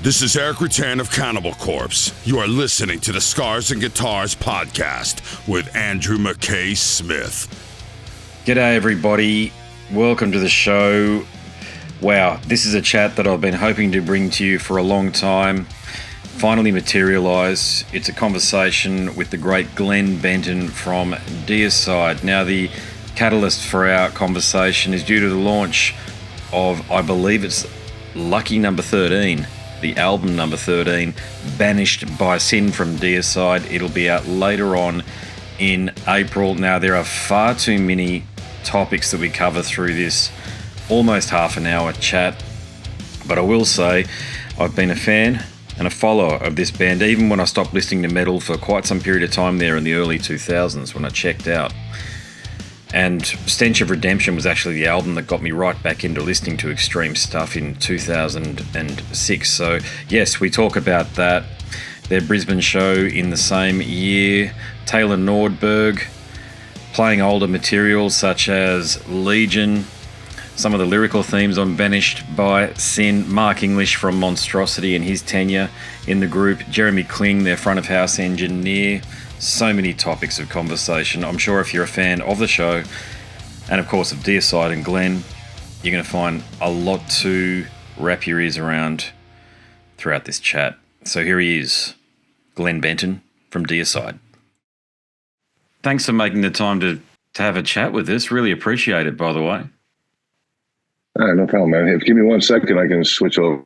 This is Eric Rutan of Cannibal Corpse. You are listening to the Scars and Guitars podcast with Andrew McKay Smith. G'day everybody, welcome to the show. Wow, this is a chat that I've been hoping to bring to you for a long time. Finally materialised. It's a conversation with the great Glen Benton from Deicide. Now the catalyst for our conversation is due to the launch of, I believe it's Lucky number 13. The album number 13, Banished By Sin from Deicide. It'll be out later on in April. Now, there are far too many topics that we cover through this almost half an hour chat, but I will say I've been a fan and a follower of this band, even when I stopped listening to metal for quite some period of time there in the early 2000s when I checked out. And Stench of Redemption was actually the album that got me right back into listening to extreme stuff in 2006. So yes, we talk about that. Their Brisbane show in the same year. Taylor Nordberg playing older material such as Legion. Some of the lyrical themes on Banished By Sin. Mark English from Monstrosity and his tenure in the group. Jeramie Kling, their front of house engineer. So many topics of conversation. I'm sure if you're a fan of the show and of course of Deicide and Glen, you're going to find a lot to wrap your ears around throughout this chat. So here he is, Glen Benton from Deicide. Thanks for making the time to have a chat with us. Really appreciate it, by the way. No problem, man. Hey, give me 1 second, I can switch over.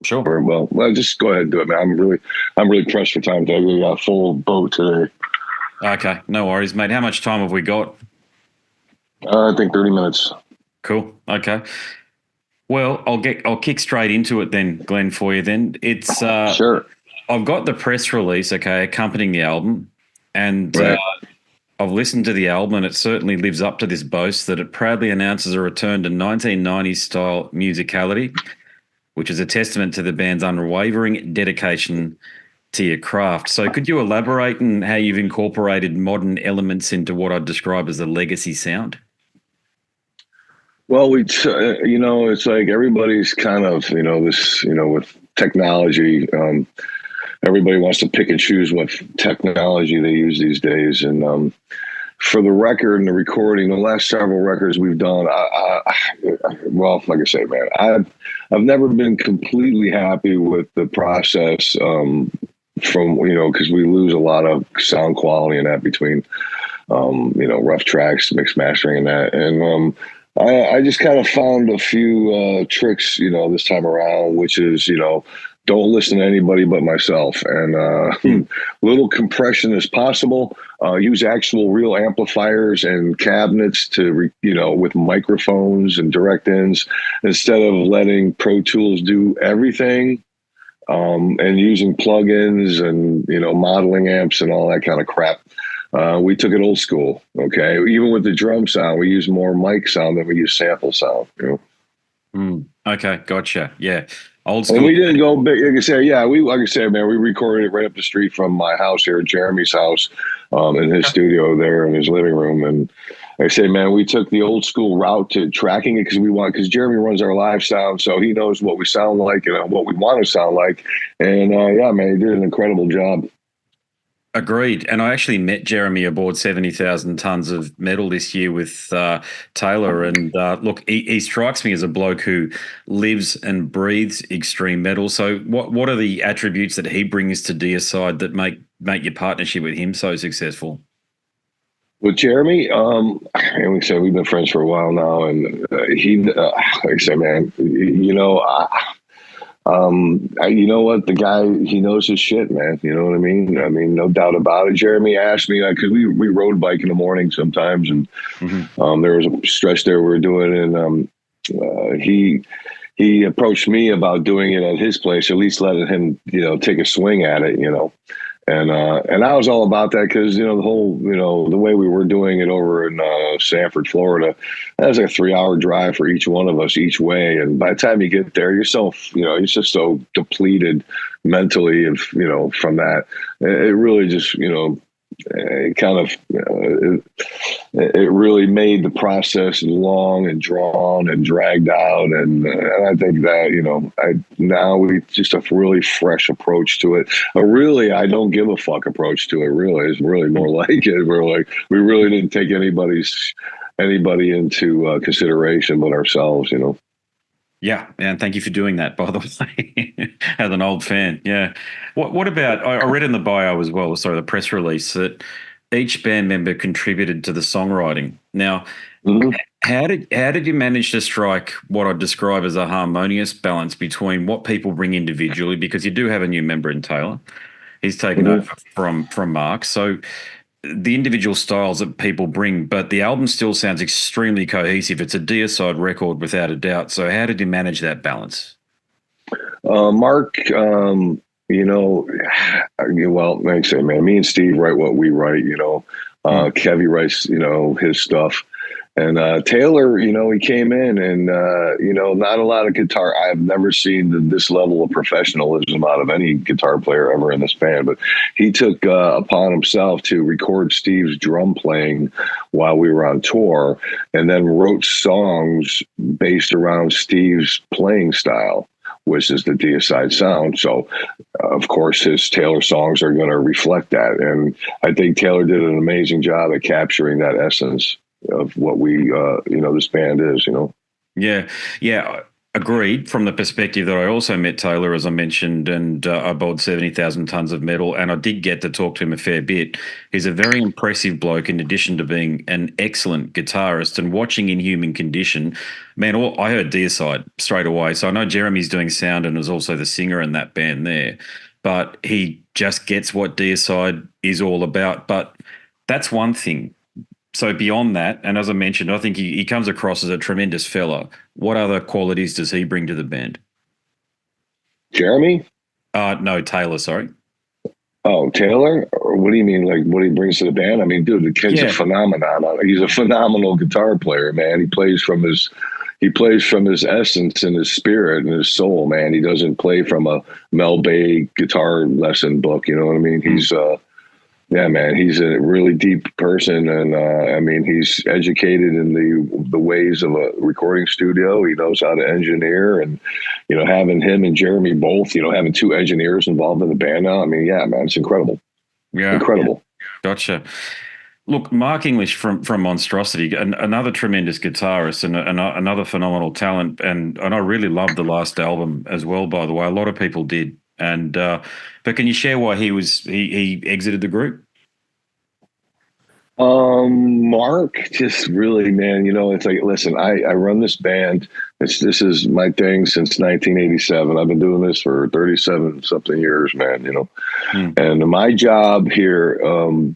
Sure. Well, just go ahead and do it, man. I'm really pressed for time today. We got a full boat today. Okay, no worries, mate. How much time have we got? I think 30 minutes. Cool. Okay. Well, I'll kick straight into it then, Glen, for you. Then it's sure. I've got the press release, okay, accompanying the album, and right. I've listened to the album, and it certainly lives up to this boast that it proudly announces a return to 1990s style musicality, which is a testament to the band's unwavering dedication to your craft. So could you elaborate on how you've incorporated modern elements into what I'd describe as a legacy sound? Well, it's like everybody's kind of, with technology, everybody wants to pick and choose what technology they use these days. And for the record and the recording, the last several records we've done, well, like I say, man, I've never been completely happy with the process because we lose a lot of sound quality in that between, rough tracks, mixed mastering and that. And I just kind of found a few tricks, this time around, which is, don't listen to anybody but myself, and little compression as possible. Use actual real amplifiers and cabinets to, with microphones and direct ins, instead of letting Pro Tools do everything, and using plugins and, modeling amps and all that kind of crap. We took it old school. Okay. Even with the drum sound, we use more mic sound than we use sample sound, Okay. Gotcha. Yeah. Old school. And we didn't go big. Like I say, man, we recorded it right up the street from my house here, Jeramie's house, in his studio there in his living room. And I say, man, we took the old school route to tracking it because Jeramie runs our live sound, so he knows what we sound like and what we want to sound like. And man, he did an incredible job. Agreed. And I actually met Jeramie aboard 70,000 tons of metal this year with Taylor. And look, he strikes me as a bloke who lives and breathes extreme metal. So what are the attributes that he brings to Deicide that make your partnership with him so successful? With Jeramie, and we said we've been friends for a while now, and like I said, man, you know what? The guy, he knows his shit, man. You know what I mean? I mean, no doubt about it. Jeramie asked me, because we road bike in the morning sometimes, and there was a stretch there we were doing, and he approached me about doing it at his place, at least letting him, take a swing at it, And I was all about that because, the whole, the way we were doing it over in Sanford, Florida, that was like a 3-hour drive for each one of us each way. And by the time you get there, you're just so depleted mentally from that. It really just, it kind of it really made the process long and drawn and dragged out, and I think that now we just a really fresh approach to it. A really I don't give a fuck approach to it. Really, it's really more like it. We're like we really didn't take anybody into consideration but ourselves. Yeah, and thank you for doing that, by the way, as an old fan. Yeah. What about, I read in the bio as well, sorry, the press release, that each band member contributed to the songwriting. Now, how did you manage to strike what I'd describe as a harmonious balance between what people bring individually, because you do have a new member in Taylor. He's taken over from Mark. So the individual styles that people bring, but the album still sounds extremely cohesive. It's a Deicide record without a doubt. So how did you manage that balance? Mark, well, like I say, man, me and Steve write what we write, Kevy writes, his stuff. And Taylor, he came in and, not a lot of guitar. I've never seen this level of professionalism out of any guitar player ever in this band. But he took upon himself to record Steve's drum playing while we were on tour, and then wrote songs based around Steve's playing style, which is the Deicide sound. So, of course, his Taylor songs are going to reflect that. And I think Taylor did an amazing job at capturing that essence of what we, this band is, Yeah, agreed. From the perspective that I also met Taylor, as I mentioned, and I bowled 70,000 tons of metal, and I did get to talk to him a fair bit. He's a very impressive bloke, in addition to being an excellent guitarist. And watching Inhuman Condition, man, I heard Deicide straight away. So I know Jeramie's doing sound and is also the singer in that band there, but he just gets what Deicide is all about. But that's one thing. So beyond that, and as I mentioned, I think he comes across as a tremendous fella. What other qualities does he bring to the band? Jeramie? No, Taylor, sorry. Oh, Taylor? Or what do you mean, like what he brings to the band? I mean, dude, the kid's a phenomenon. He's a phenomenal guitar player, man. He plays from his essence and his spirit and his soul, man. He doesn't play from a Mel Bay guitar lesson book, you know what I mean? He's yeah, man, he's a really deep person, and he's educated in the ways of a recording studio. He knows how to engineer, and having him and Jeramie both, having two engineers involved in the band now. I mean, yeah, man, it's incredible. Yeah, incredible. Yeah. Gotcha. Look, Mark English from Monstrosity, another tremendous guitarist and another phenomenal talent, and I really loved the last album as well. By the way, a lot of people did. And but can you share why he exited the group? Mark, just really, man, it's like, listen, I run this band. This is my thing since 1987. I've been doing this for 37 something years, man, and my job here,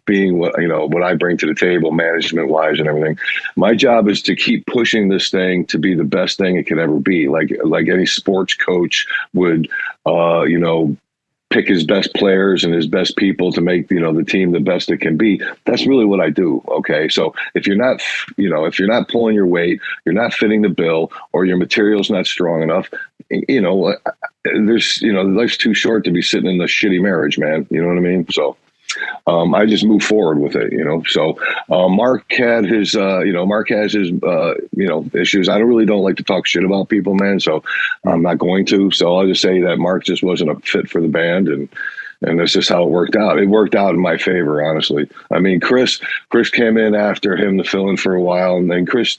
being what I bring to the table, management wise and everything, my job is to keep pushing this thing to be the best thing it could ever be. Like any sports coach would, pick his best players and his best people to make, the team the best it can be. That's really what I do. Okay. So if you're not pulling your weight, you're not fitting the bill, or your material's not strong enough, life's too short to be sitting in a shitty marriage, man. You know what I mean? So, I just move forward with it, So, Mark had his, Mark has his, issues. I don't like to talk shit about people, man. So I'm not going to. So I'll just say that Mark just wasn't a fit for the band, and that's just how it worked out. It worked out in my favor, honestly. I mean, Chris came in after him to fill in for a while, and then Chris,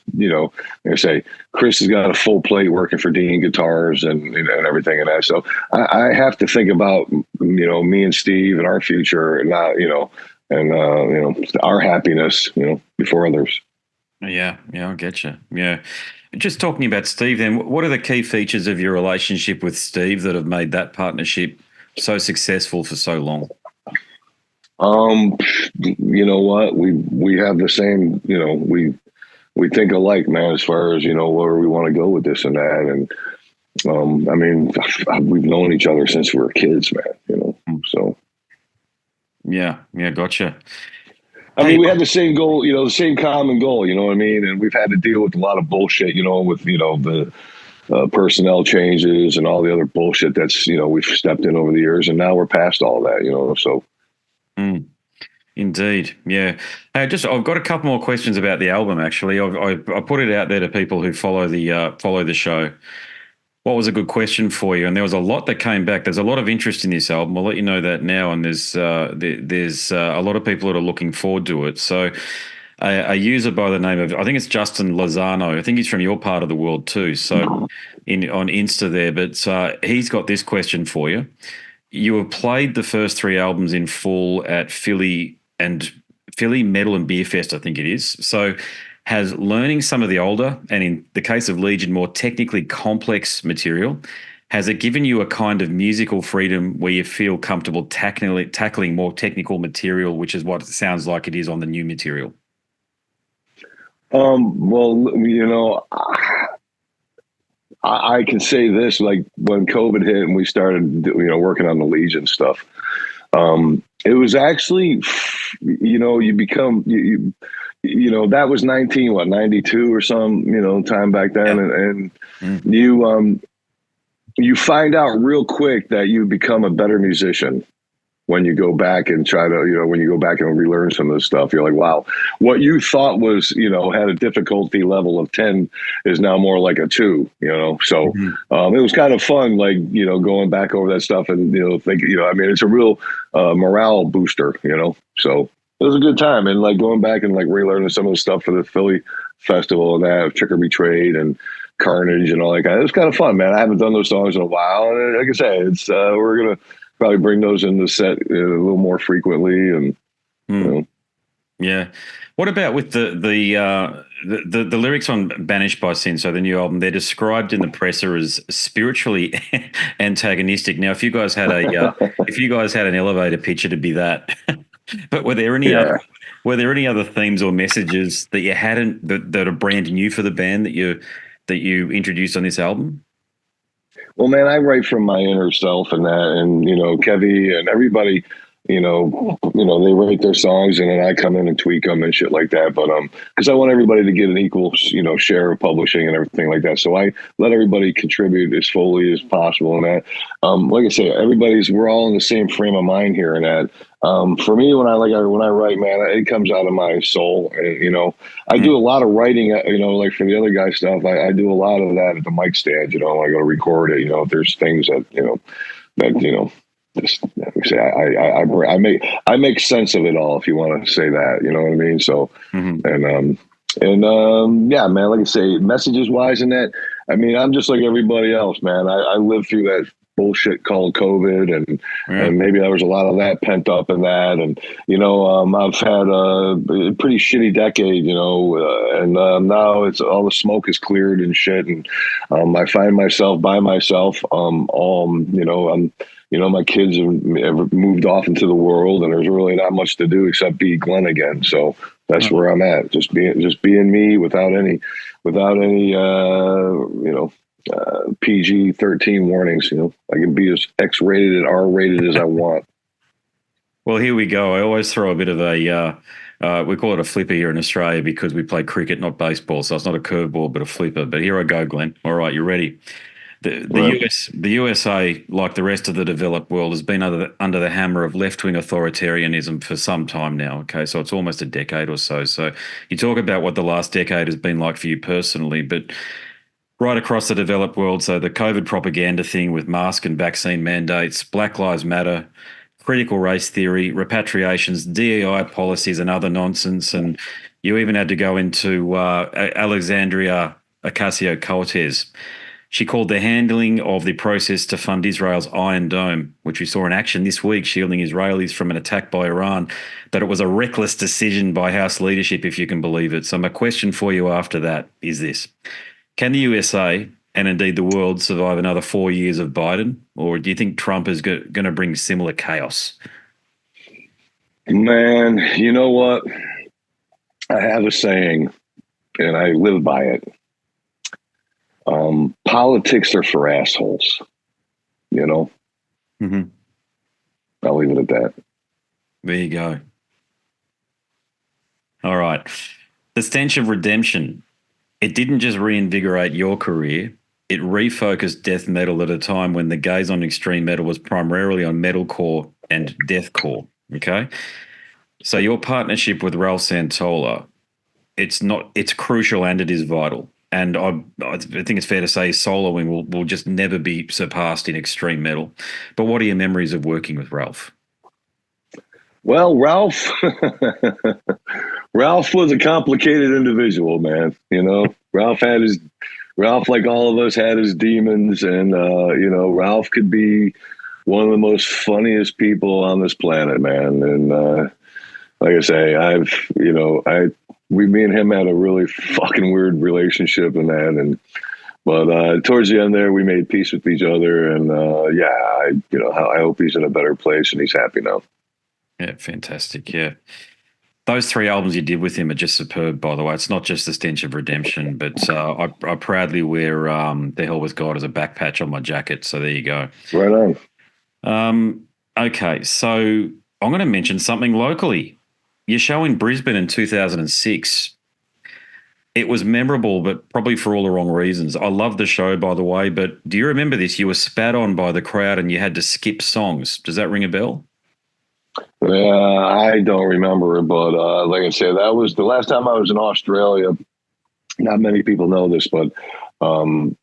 Chris has got a full plate working for Dean Guitars and everything and that. So I have to think about, me and Steve and our future, and not, our happiness, before others. Yeah, I get you. Yeah. Just talking about Steve then, what are the key features of your relationship with Steve that have made that partnership so successful for so long? You know what? We have the same, we think alike, man, as far as, where we want to go with this and that. And, we've known each other since we were kids, man, so. Yeah, gotcha. We have the same goal, the same common goal, you know what I mean? And we've had to deal with a lot of bullshit, with, the personnel changes and all the other bullshit that's, we've stepped in over the years, and now we're past all that, so. Indeed, yeah. I've got a couple more questions about the album. Actually, I put it out there to people who follow the show. What was a good question for you? And there was a lot that came back. There's a lot of interest in this album. I'll let you know that now. And there's a lot of people that are looking forward to it. So a user by the name of, I think it's Justin Lozano. I think he's from your part of the world too. So on Insta there, but he's got this question for you. You have played the first three albums in full at Philly Metal and Beer Fest, I think it is. So has learning some of the older, and in the case of Legion, more technically complex material, has it given you a kind of musical freedom where you feel comfortable tackling more technical material, which is what it sounds like it is on the new material? Well, I can say this, like when COVID hit and we started, working on the Legion stuff, it was actually, that was 92 or some, time back then. And you find out real quick that you become a better musician when you go back and try to, when you go back and relearn some of this stuff. You're like, wow, what you thought was, had a difficulty level of 10 is now more like a 2, So it was kind of fun, like, going back over that stuff and, it's a real morale booster, So it was a good time. And like going back and like relearning some of the stuff for the Philly festival and that, Trick or Betrayed and Carnage and all that kind of, it was kind of fun, man. I haven't done those songs in a while. And like I say, it's, we're going to probably bring those in the set a little more frequently. And, Yeah. What about with the lyrics on Banished by Sin, so the new album, they're described in the presser as spiritually antagonistic. Now, if you guys had an elevator pitch, it'd be that. But were there any other themes or messages that you hadn't that are brand new for the band that you introduced on this album? Well, man, I write from my inner self and that, and Kevy and everybody, they write their songs and then I come in and tweak them and shit like that. But because I want everybody to get an equal, share of publishing and everything like that. So I let everybody contribute as fully as possible. And that, like I say, we're all in the same frame of mind here. And that, for me, when I write, man, it comes out of my soul. And, I do a lot of writing, like for the other guy stuff, I do a lot of that at the mic stand, when I go to record it, if there's things that, just say I make sense of it all, if you want to say that, you know what I mean? So, yeah, man, like I say, messages wise in that, I mean, I'm just like everybody else, man. I lived through that bullshit called COVID and maybe there was a lot of that pent up in that. And, I've had a pretty shitty decade, and now it's all the smoke is cleared and shit. And, I find myself by myself, my kids have moved off into the world and there's really not much to do except be Glenn again. So that's where I'm at. Just being me without any, PG-13 warnings, I can be as X-rated and R-rated as I want. Well, here we go. I always throw a bit of we call it a flipper here in Australia because we play cricket, not baseball. So it's not a curveball, but a flipper. But here I go, Glenn. All right, you ready? The USA, like the rest of the developed world, has been under the hammer of left-wing authoritarianism for some time now. Okay, so it's almost a decade or so. So you talk about what the last decade has been like for you personally, but right across the developed world, so the COVID propaganda thing with mask and vaccine mandates, Black Lives Matter, critical race theory, repatriations, DEI policies and other nonsense, and you even had to go into Alexandria Ocasio-Cortez. She called the handling of the process to fund Israel's Iron Dome, which we saw in action this week, shielding Israelis from an attack by Iran, that it was a reckless decision by House leadership, if you can believe it. So my question for you after that is this. Can the USA and indeed the world survive another 4 years of Biden, or do you think Trump is going to bring similar chaos? Man, you know what? I have a saying, and I live by it. Politics are for assholes, Mm-hmm. I'll leave it at that. There you go. All right. The stench of redemption. It didn't just reinvigorate your career. It refocused death metal at a time when the gaze on extreme metal was primarily on metalcore and deathcore. Okay. So your partnership with Ralph Santolla, it's crucial and it is vital. And I think it's fair to say soloing will just never be surpassed in extreme metal. But what are your memories of working with Ralph? Well, Ralph, Ralph was a complicated individual, man. Ralph, like all of us, had his demons, and Ralph could be one of the most funniest people on this planet, man. And like I say, me and him had a really fucking weird relationship in that, but towards the end there, we made peace with each other, and I hope he's in a better place and he's happy now. Yeah, fantastic. Yeah. Those 3 albums you did with him are just superb, by the way. It's not just The Stench of Redemption, but I proudly wear The Hell With God as a back patch on my jacket. So there you go. Right on. Okay, so I'm going to mention something locally. Your show in Brisbane in 2006, it was memorable, but probably for all the wrong reasons. I love the show, by the way, but do you remember this? You were spat on by the crowd and you had to skip songs. Does that ring a bell? Yeah, I don't remember it, but like I said, that was the last time I was in Australia. Not many people know this, but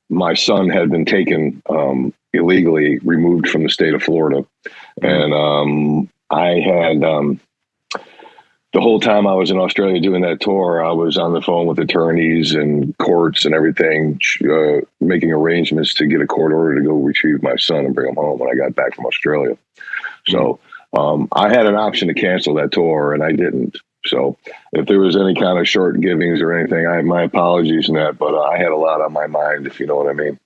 my son had been taken illegally, removed from the state of Florida. And I had, the whole time I was in Australia doing that tour, I was on the phone with attorneys and courts and everything, making arrangements to get a court order to go retrieve my son and bring him home when I got back from Australia. So I had an option to cancel that tour, and I didn't. So if there was any kind of short givings or anything, my apologies in that, but I had a lot on my mind, if you know what I mean.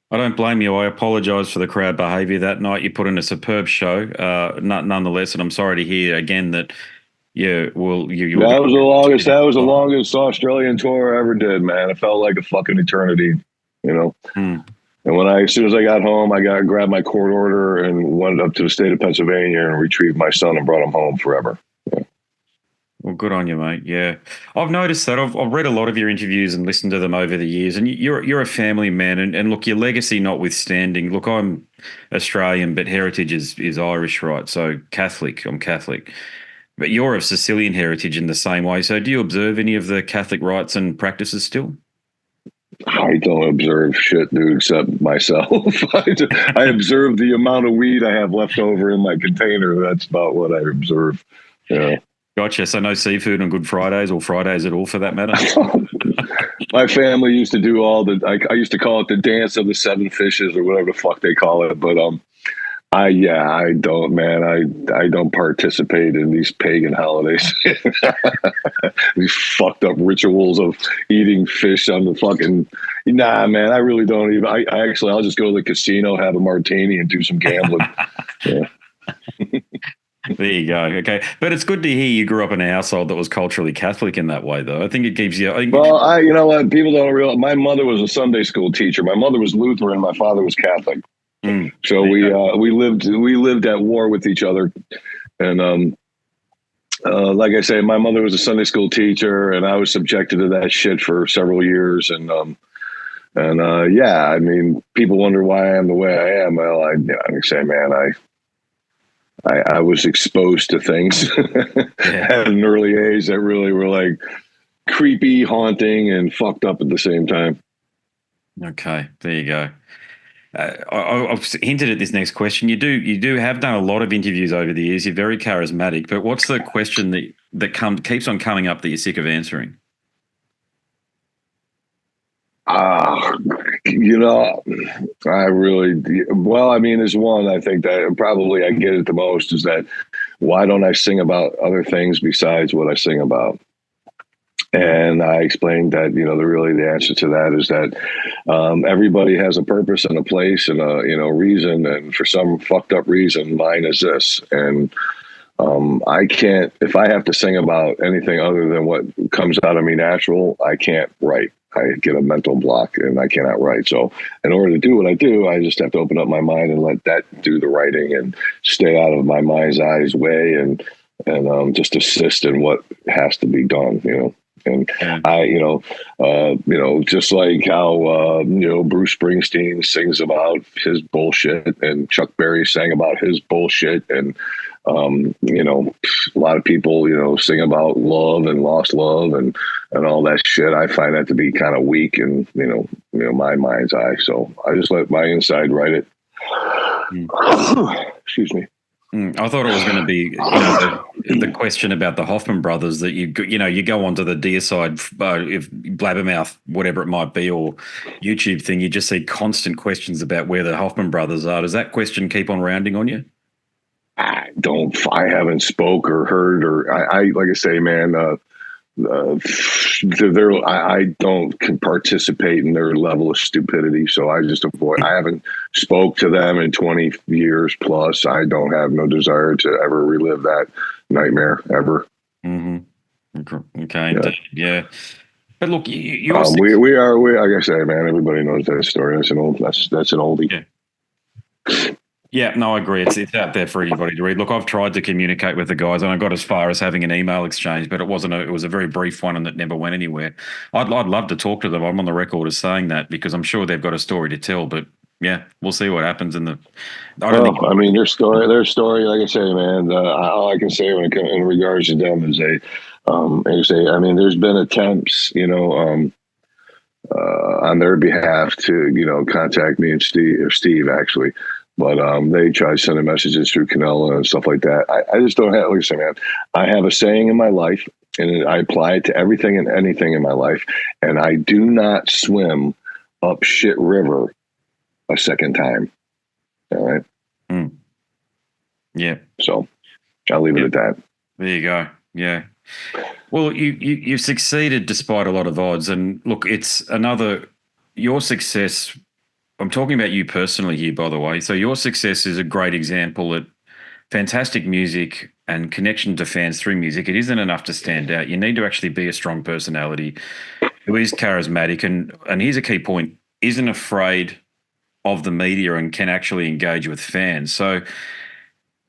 I don't blame you. I apologise for the crowd behaviour that night. You put in a superb show, nonetheless, and I'm sorry to hear again that, yeah, well, that was the longest Australian tour I ever did, man. It felt like a fucking eternity, And as soon as I got home, I grabbed my court order and went up to the state of Pennsylvania and retrieved my son and brought him home forever. Yeah. Well, good on you, mate. Yeah, I've noticed that. I've read a lot of your interviews and listened to them over the years, and you're a family man. And look, your legacy notwithstanding, look, I'm Australian, but heritage is Irish, right? So Catholic. I'm Catholic, but you're of Sicilian heritage in the same way. So do you observe any of the Catholic rites and practices still? I don't observe shit, dude, except myself. I observe the amount of weed I have left over in my container. That's about what I observe. Yeah. Gotcha. So no seafood on Good Fridays or Fridays at all, for that matter? My family used to do I used to call it the dance of the 7 fishes or whatever the fuck they call it. But I don't, man. I don't participate in these pagan holidays. These fucked up rituals of eating fish on the fucking. Nah, man. I really don't even. I'll just go to the casino, have a martini, and do some gambling. Yeah. There you go. Okay, but it's good to hear you grew up in a household that was culturally Catholic in that way, though. I think it gives you. Well, you know what? People don't realize. My mother was a Sunday school teacher. My mother was Lutheran. My father was Catholic. So we lived at war with each other, and like I say, my mother was a Sunday school teacher, and I was subjected to that shit for several years, and I mean, people wonder why I am the way I am. Well, I say, man, I was exposed to things at an early age that really were like creepy, haunting, and fucked up at the same time. Okay, there you go. I've hinted at this next question. You do have done a lot of interviews over the years. You're very charismatic, but what's the question that keeps on coming up that you're sick of answering? There's one I think that probably I get it the most is that why don't I sing about other things besides what I sing about? And I explained that, the answer to that is that everybody has a purpose and a place and a reason. And for some fucked up reason, mine is this. And I can't, if I have to sing about anything other than what comes out of me natural, I can't write. I get a mental block and I cannot write. So in order to do what I do, I just have to open up my mind and let that do the writing and stay out of my mind's eye's way and just assist in what has to be done, And just like how, Bruce Springsteen sings about his bullshit and Chuck Berry sang about his bullshit. And You know, a lot of people, you know, sing about love and lost love and all that shit. I find that to be kind of weak in, my mind's eye. So I just let my inside write it. Excuse me. I thought it was going to be, the question about the Hoffman brothers that you go onto the Deicide, if Blabbermouth, whatever it might be, or YouTube thing, you just see constant questions about where the Hoffman brothers are. Does that question keep on rounding on you? I haven't spoke or heard, or I like I say, man, I don't can participate in their level of stupidity, so I just avoid. I haven't spoke to them in 20 years plus. I don't have no desire to ever relive that nightmare ever. Mm-hmm. Okay, yeah. But look, we like I say, man. Everybody knows that story. That's an oldie. Yeah. Yeah, no, I agree. It's out there for anybody to read. Look, I've tried to communicate with the guys, and I got as far as having an email exchange, but it was a very brief one, and it never went anywhere. I'd love to talk to them. I'm on the record as saying that because I'm sure they've got a story to tell. But yeah, we'll see what happens in the. I mean, their story. Like I say, man. All I can say in regards to them is I mean, there's been attempts, on their behalf to, contact me and Steve actually. But they try sending messages through Canella and stuff like that. I just don't have, like I say, man, I have a saying in my life, and I apply it to everything and anything in my life, and I do not swim up shit river a second time. All right? Yeah. So I'll leave it at that. There you go. Yeah. Well, you've succeeded despite a lot of odds. And look, your success, I'm talking about you personally here, by the way. So your success is a great example at fantastic music and connection to fans through music. It isn't enough to stand out. You need to actually be a strong personality who is charismatic. And here's a key point, isn't afraid of the media and can actually engage with fans. So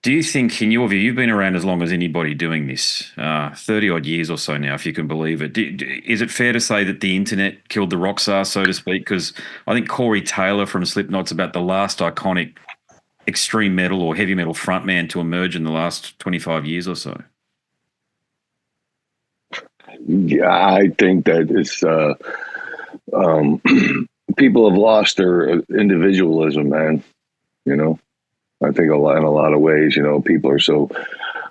do you think, in your view, you've been around as long as anybody doing this, 30-odd years or so now, if you can believe it. Is it fair to say that the internet killed the rock star, so to speak? Because I think Corey Taylor from Slipknot's about the last iconic extreme metal or heavy metal frontman to emerge in the last 25 years or so. Yeah, I think that it's people have lost their individualism, man. I think in a lot of ways, people are so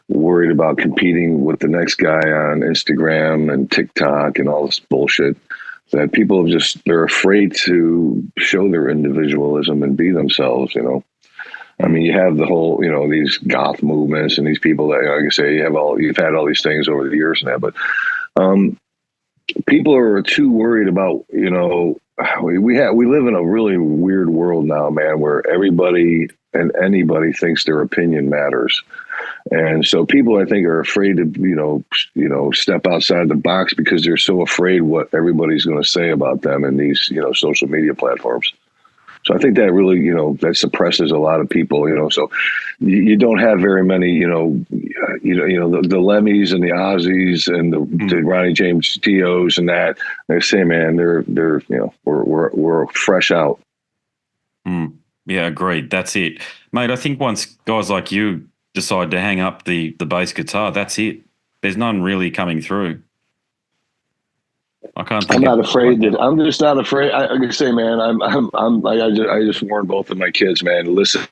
worried about competing with the next guy on Instagram and TikTok and all this bullshit that people they're afraid to show their individualism and be themselves, I mean, you have the whole, these goth movements and these people that, like I say, you've had all these things over the years and that, but people are too worried about, we live in a really weird world now, man, where everybody and anybody thinks their opinion matters. And so people, I think, are afraid to, step outside the box because they're so afraid what everybody's going to say about them in these, social media platforms. So I think that really, that suppresses a lot of people, so you don't have very many, the Lemmys and the Ozzies and the Ronnie James Dios and that. They say, man, they're we're fresh out. Yeah, agreed. That's it. Mate, I think once guys like you decide to hang up the bass guitar, that's it. There's none really coming through. I can't think. I'm not afraid I'm just not afraid. I can say, man, I just warned both of my kids, man, listen,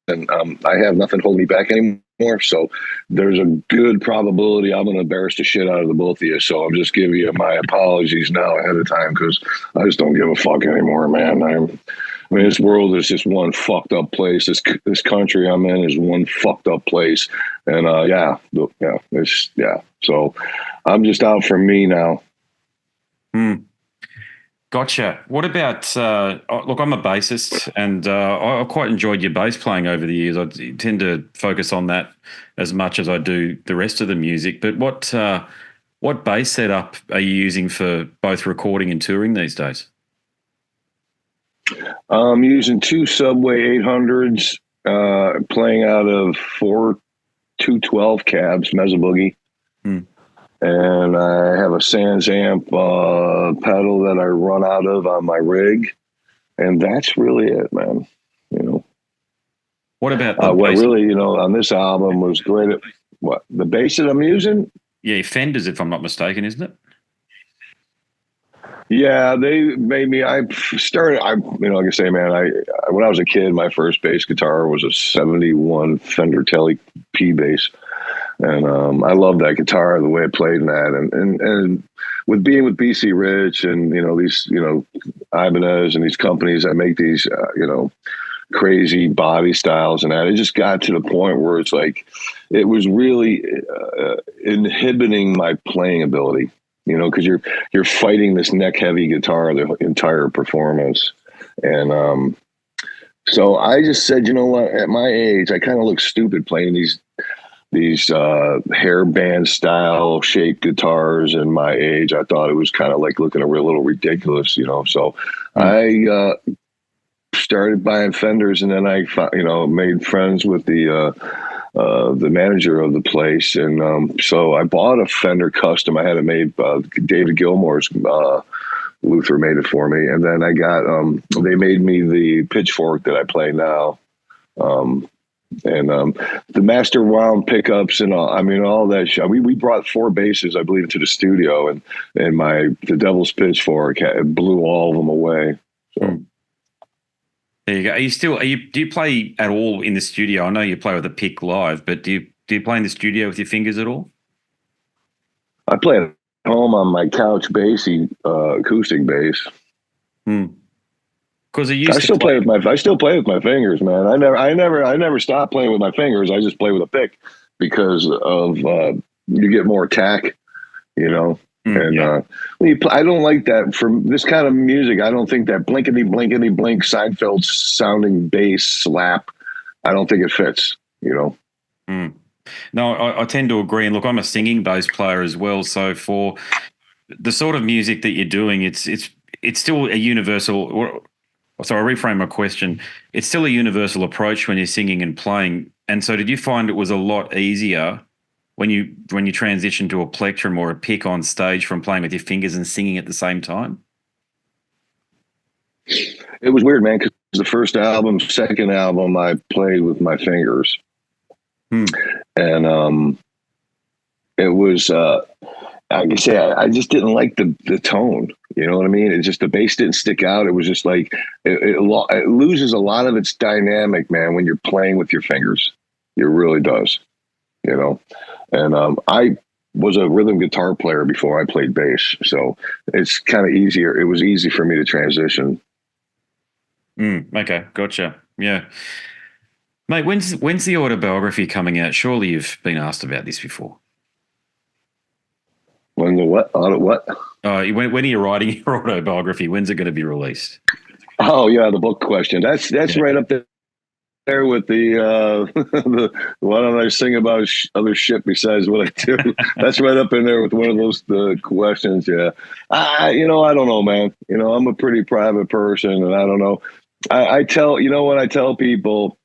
and I have nothing holding me back anymore. So there's a good probability I'm going to embarrass the shit out of the both of you. So I'm just giving you my apologies now ahead of time because I just don't give a fuck anymore, man. I mean, this world is just one fucked up place. This country I'm in is one fucked up place. And So I'm just out for me now. Gotcha. What about, look, I'm a bassist and I quite enjoyed your bass playing over the years. I tend to focus on that as much as I do the rest of the music. But what bass setup are you using for both recording and touring these days? I'm using two Subway 800s, playing out of 4 212 cabs, Mezzo Boogie. And I have a Sans amp pedal that I run out of on my rig. And that's really it, man. What about the What bass? really, on this album was great. What the bass that I'm using? Yeah, Fenders, if I'm not mistaken, isn't it? Yeah, they made me. I started. Like I say, man. When I was a kid, my first bass guitar was a '71 Fender Tele P bass, and I loved that guitar, the way it played in that, and with being with BC Rich and these Ibanez and these companies that make these crazy body styles and that, it just got to the point where it's like it was really inhibiting my playing ability. Because you're fighting this neck heavy guitar the entire performance, and so I just said, you know what? At my age, I kind of look stupid playing these hairband style shaped guitars. In my age, I thought it was kind of like looking a little ridiculous, So I started buying Fenders, and then I made friends with the manager of the place, and so I bought a Fender Custom. I had it made. David Gilmour's Luther made it for me, and then I got. They made me the Pitchfork that I play now, and the master wound pickups and all. I mean, all that. We brought 4 basses, I believe, to the studio, and the Devil's Pitchfork blew all of them away. So. There you go. Do you play at all in the studio? I know you play with a pick live, but do you play in the studio with your fingers at all? I play at home on my couch bassy acoustic bass. Because I still play with my fingers, man. I never stop playing with my fingers. I just play with a pick because of you get more attack, And I don't like that for this kind of music. I don't think that blinkety blink Seinfeld sounding bass slap. I don't think it fits. No, I tend to agree. And look, I'm a singing bass player as well. So for the sort of music that you're doing, it's still a universal. So I reframe my question. It's still a universal approach when you're singing and playing. And so, did you find it was a lot easier when you transition to a plectrum or a pick on stage from playing with your fingers and singing at the same time? It was weird, man, because the first album, second album, I played with my fingers. And it was, I can say, I just didn't like the tone. You know what I mean? It just, the bass didn't stick out. It was just like, it loses a lot of its dynamic, man, when you're playing with your fingers. It really does, And I was a rhythm guitar player before I played bass. So it's kind of easier. It was easy for me to transition. Okay, gotcha. Yeah. Mate, when's the autobiography coming out? Surely you've been asked about this before. When the what? What? When are you writing your autobiography? When's it going to be released? Oh yeah, the book question. That's right up there with the why don't I sing about other shit besides what I do? That's right up in there with one of those questions. Yeah, I don't know, man. I'm a pretty private person, and I don't know. I tell what I tell people.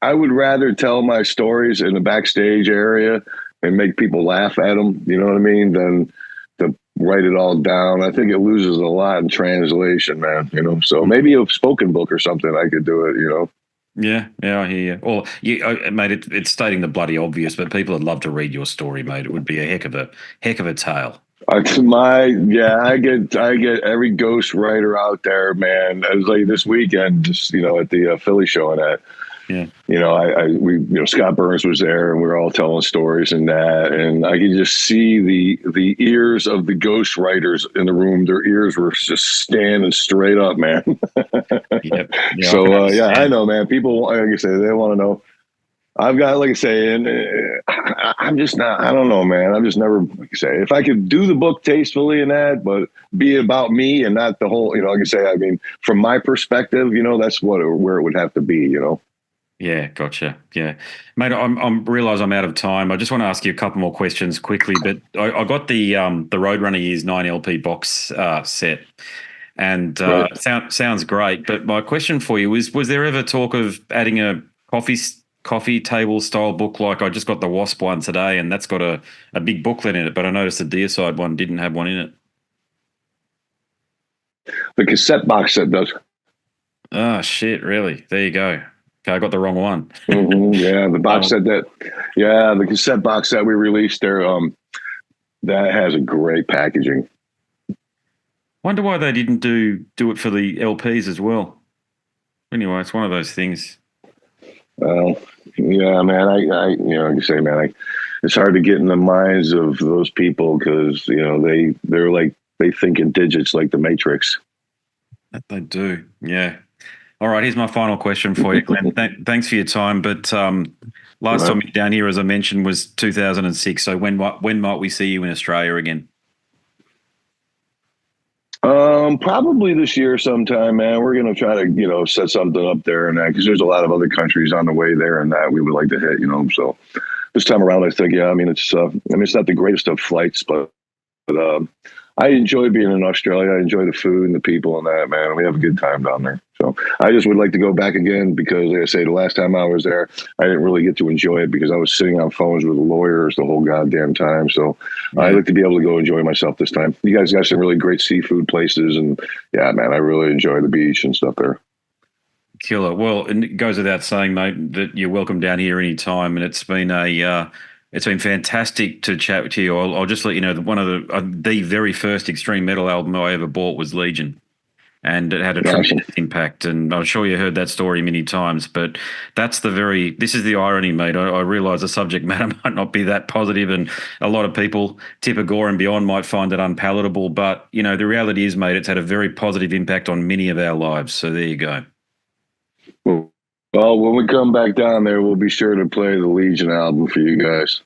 I would rather tell my stories in the backstage area and make people laugh at them. You know what I mean? Than to write it all down. I think it loses a lot in translation, man. So maybe a spoken book or something. I could do it. Yeah, I hear you. Well, mate, it's stating the bloody obvious, but people would love to read your story, mate. It would be a heck of a tale. I get every ghost writer out there, man. It was like this weekend, just at the Philly show and that. Yeah. Scott Burns was there, and we were all telling stories and that, and I could just see the ears of the ghost writers in the room. Their ears were just standing straight up, man. Yep. Yeah, so I know, man. People, like I say, they want to know. I've got, like I say, and I'm just not. I don't know, man. I'm just never, like I say, if I could do the book tastefully and that, but be about me and not the whole. Like I say, I mean, from my perspective, that's where it would have to be. Yeah, gotcha. Yeah, mate, I'm realise I'm out of time. I just want to ask you a couple more questions quickly, but I got the Roadrunner Years 9 LP box set, and right. sounds great. But my question for you was there ever talk of adding a coffee table style book? Like I just got the Wasp one today, and that's got a big booklet in it, but I noticed the Deicide one didn't have one in it. The cassette box set does. Oh shit! Really? There you go. Okay, I got the wrong one. Yeah, the box set the cassette box that we released there, that has a great packaging. Wonder why they didn't do it for the LPs as well. Anyway, it's one of those things. Well, yeah, man, I like you say, man, it's hard to get in the minds of those people because, they think in digits like the Matrix. That they do, yeah. All right, here's my final question for you, Glenn. Thanks for your time. But last time you were down here, as I mentioned, was 2006. So when might we see you in Australia again? Probably this year sometime, man. We're going to try to, set something up there and that, because there's a lot of other countries on the way there and that we would like to hit, so this time around, I think, it's not the greatest of flights, but I enjoy being in Australia. I enjoy the food and the people and that, man. We have a good time down there. So I just would like to go back again because, like I say, the last time I was there, I didn't really get to enjoy it because I was sitting on phones with lawyers the whole goddamn time. So I'd like to be able to go enjoy myself this time. You guys got some really great seafood places. And, yeah, man, I really enjoy the beach and stuff there. Killer. Well, and it goes without saying, mate, that you're welcome down here anytime. And it's been it's been fantastic to chat with you. I'll just let you know that one of the very first extreme metal album I ever bought was Legion, and it had a tremendous impact. And I'm sure you heard that story many times, but this is the irony, mate. I realise the subject matter might not be that positive, and a lot of people, Tipper Gore and beyond, might find it unpalatable. But, the reality is, mate, it's had a very positive impact on many of our lives. So there you go. Well, when we come back down there, we'll be sure to play the Legion album for you guys.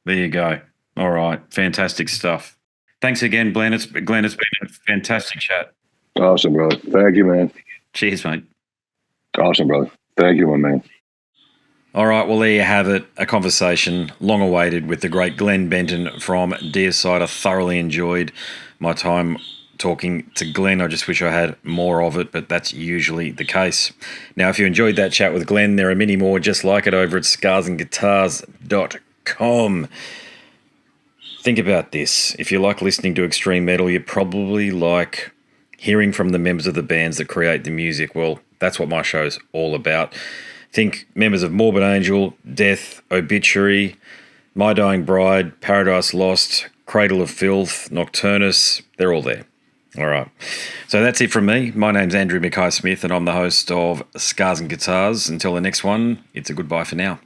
There you go. All right. Fantastic stuff. Thanks again, Glenn. It's been a fantastic chat. Awesome, brother. Thank you, man. Cheers, mate. Awesome, brother. Thank you, my man. All right. Well, there you have it. A conversation long awaited with the great Glen Benton from Deicide. I thoroughly enjoyed my time talking to Glenn. I just wish I had more of it, but that's usually the case. Now, if you enjoyed that chat with Glenn, there are many more just like it over at scarsandguitars.com. Think about this. If you like listening to extreme metal, you probably like hearing from the members of the bands that create the music. Well, that's what my show's all about. Think members of Morbid Angel, Death, Obituary, My Dying Bride, Paradise Lost, Cradle of Filth, Nocturnus. They're all there. All right. So that's it from me. My name's Andrew Mackay Smith, and I'm the host of Scars and Guitars. Until the next one, it's a goodbye for now.